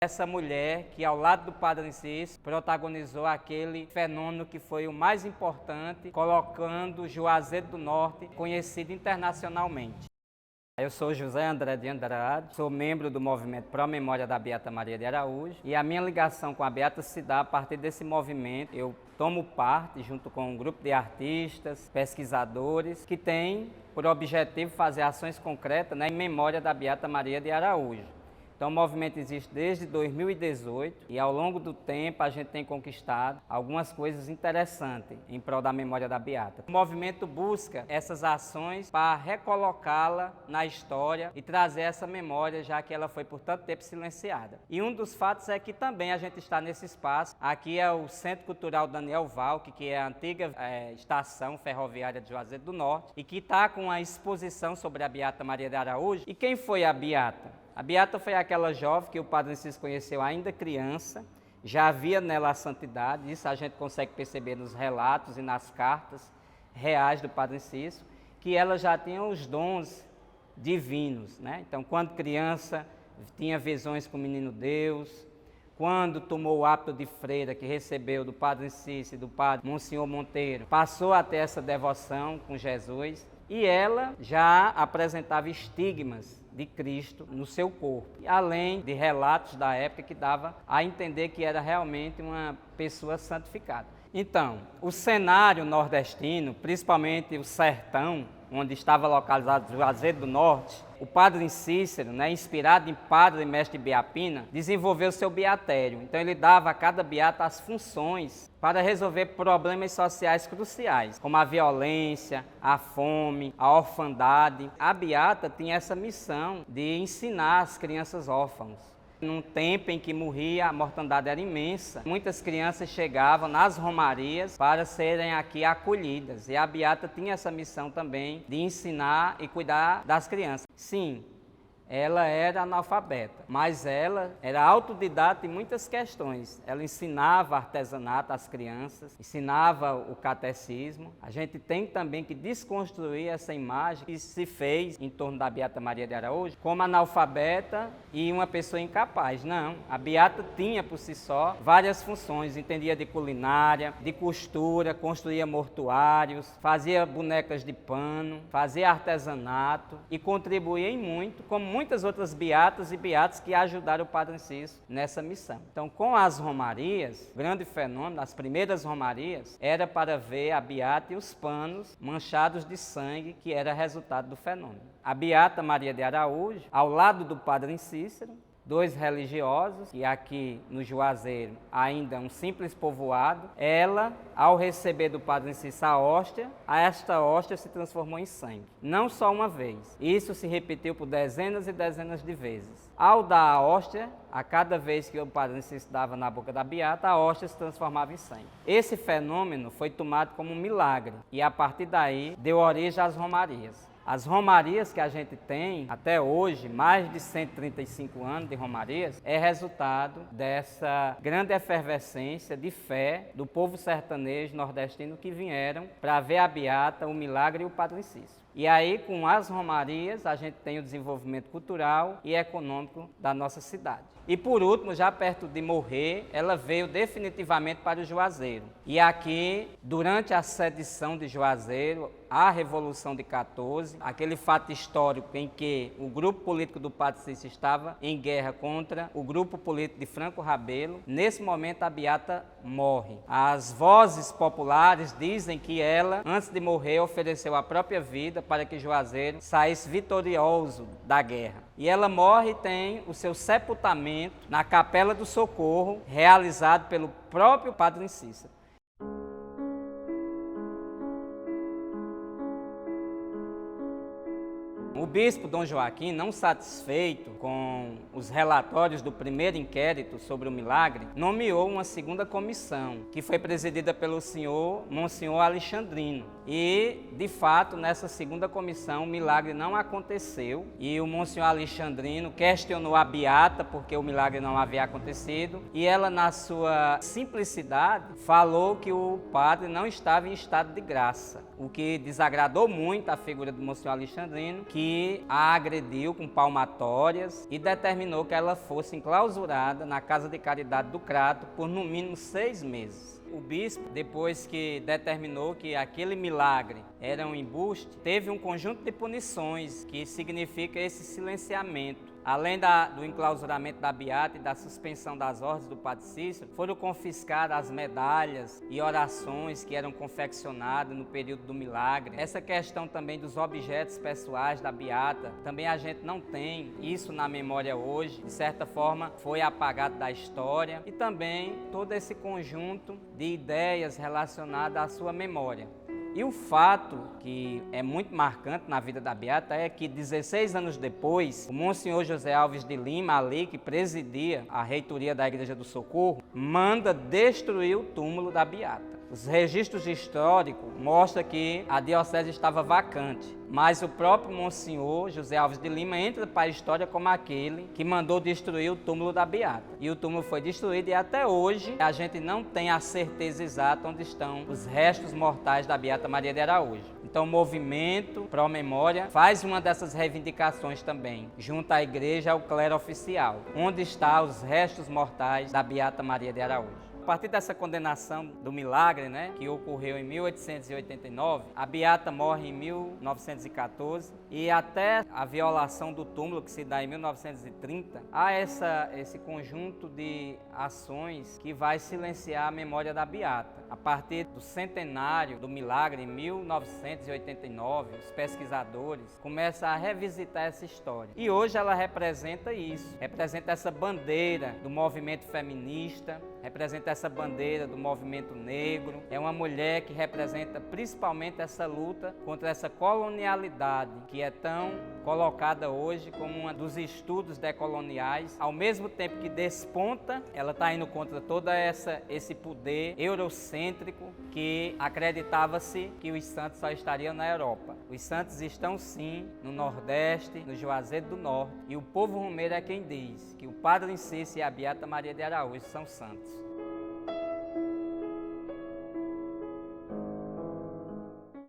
Essa mulher que, ao lado do Padre Cícero, protagonizou aquele fenômeno que foi o mais importante, colocando Juazeiro do Norte conhecido internacionalmente. Eu sou José André de Andrade, sou membro do movimento Pro Memória da Beata Maria de Araújo, e a minha ligação com a Beata se dá a partir desse movimento. Eu tomo parte, junto com um grupo de artistas, pesquisadores, que tem por objetivo fazer ações concretas, em memória da Beata Maria de Araújo. Então o movimento existe desde 2018 e ao longo do tempo a gente tem conquistado algumas coisas interessantes em prol da memória da Beata. O movimento busca essas ações para recolocá-la na história e trazer essa memória, já que ela foi por tanto tempo silenciada. E um dos fatos é que também a gente está nesse espaço. Aqui é o Centro Cultural Daniel Valque, que é a antiga estação ferroviária de Juazeiro do Norte e que está com uma exposição sobre a Beata Maria de Araújo. E quem foi a Beata? A Beata foi aquela jovem que o Padre Cícero conheceu ainda criança, já havia nela a santidade, isso a gente consegue perceber nos relatos e nas cartas reais do Padre Cícero, que ela já tinha os dons divinos, Então, quando criança, tinha visões com o Menino Deus, quando tomou o hábito de freira que recebeu do Padre Cícero e do Padre Monsenhor Monteiro, passou a ter essa devoção com Jesus, e ela já apresentava estigmas de Cristo no seu corpo, além de relatos da época que dava a entender que era realmente uma pessoa santificada. Então, o cenário nordestino, principalmente o sertão, onde estava localizado Juazeiro do Norte, o Padre Cícero, inspirado em Padre e Mestre Biapina, desenvolveu seu beatério. Então ele dava a cada beata as funções para resolver problemas sociais cruciais, como a violência, a fome, a orfandade. A beata tinha essa missão de ensinar as crianças órfãos. Num tempo em que morria, a mortandade era imensa. Muitas crianças chegavam nas romarias para serem aqui acolhidas. E a Beata tinha essa missão também de ensinar e cuidar das crianças. Sim, ela era analfabeta, mas ela era autodidata em muitas questões. Ela ensinava artesanato às crianças, ensinava o catecismo. A gente tem também que desconstruir essa imagem que se fez em torno da Beata Maria de Araújo como analfabeta e uma pessoa incapaz. Não, a Beata tinha por si só várias funções, entendia de culinária, de costura, construía mortuários, fazia bonecas de pano, fazia artesanato e contribuía em muito, como muitas outras beatas e beatos que ajudaram o Padre Cícero nessa missão. Então, com as romarias, o grande fenômeno, as primeiras romarias, era para ver a beata e os panos manchados de sangue, que era resultado do fenômeno. A Beata Maria de Araújo, ao lado do Padre Cícero, dois religiosos, e aqui no Juazeiro ainda um simples povoado, ela, ao receber do Padre Cícero a hóstia, esta hóstia se transformou em sangue. Não só uma vez, isso se repetiu por dezenas e dezenas de vezes. Ao dar a hóstia, a cada vez que o Padre Cícero dava na boca da beata, a hóstia se transformava em sangue. Esse fenômeno foi tomado como um milagre, e a partir daí deu origem às romarias. As romarias que a gente tem até hoje, mais de 135 anos de romarias, é resultado dessa grande efervescência de fé do povo sertanejo nordestino que vieram para ver a beata, o milagre e o Padre Cícero. E aí, com as romarias, a gente tem o desenvolvimento cultural e econômico da nossa cidade. E por último, já perto de morrer, ela veio definitivamente para o Juazeiro. E aqui, durante a sedição de Juazeiro, a Revolução de 14, aquele fato histórico em que o grupo político do Padre Cícero estava em guerra contra o grupo político de Franco Rabelo, nesse momento a beata morre. As vozes populares dizem que ela, antes de morrer, ofereceu a própria vida para que Juazeiro saísse vitorioso da guerra. E ela morre e tem o seu sepultamento na Capela do Socorro, realizado pelo próprio Padre Cícero. O bispo Dom Joaquim, não satisfeito com os relatórios do primeiro inquérito sobre o milagre, nomeou uma segunda comissão, que foi presidida pelo senhor Monsenhor Alexandrino. E, de fato, nessa segunda comissão, o milagre não aconteceu e o Monsenhor Alexandrino questionou a beata porque o milagre não havia acontecido e ela, na sua simplicidade, falou que o padre não estava em estado de graça, o que desagradou muito a figura do Monsenhor Alexandrino, que a agrediu com palmatórias e determinou que ela fosse enclausurada na Casa de Caridade do Crato por no mínimo 6 meses. O bispo, depois que determinou que aquele milagre era um embuste, teve um conjunto de punições que significa esse silenciamento. Além do enclausuramento da beata e da suspensão das ordens do padre Cícero, foram confiscadas as medalhas e orações que eram confeccionadas no período do milagre. Essa questão também dos objetos pessoais da beata, também a gente não tem isso na memória hoje, de certa forma foi apagado da história, e também todo esse conjunto de ideias relacionadas à sua memória. E o fato que é muito marcante na vida da beata é que 16 anos depois, o Monsenhor José Alves de Lima, ali que presidia a reitoria da Igreja do Socorro, manda destruir o túmulo da beata. Os registros históricos mostram que a diocese estava vacante, mas o próprio Monsenhor José Alves de Lima entra para a história como aquele que mandou destruir o túmulo da beata. E o túmulo foi destruído e até hoje a gente não tem a certeza exata onde estão os restos mortais da beata Maria de Araújo. Então o movimento Pró-Memória faz uma dessas reivindicações também, junto à igreja ao clero oficial, onde estão os restos mortais da beata Maria de Araújo. A partir dessa condenação do milagre, que ocorreu em 1889, a beata morre em 1914 e até a violação do túmulo, que se dá em 1930, há esse conjunto de ações que vai silenciar a memória da beata. A partir do centenário do milagre, em 1989, os pesquisadores começam a revisitar essa história. E hoje ela representa isso, representa essa bandeira do movimento feminista, representa essa bandeira do movimento negro. É uma mulher que representa principalmente essa luta contra essa colonialidade que é tão colocada hoje como um dos estudos decoloniais. Ao mesmo tempo que desponta, ela está indo contra todo esse poder eurocêntrico que acreditava-se que os santos só estariam na Europa. Os santos estão sim no Nordeste, no Juazeiro do Norte, e o povo romeiro é quem diz que o Padre Cícero e a Beata Maria de Araújo são santos.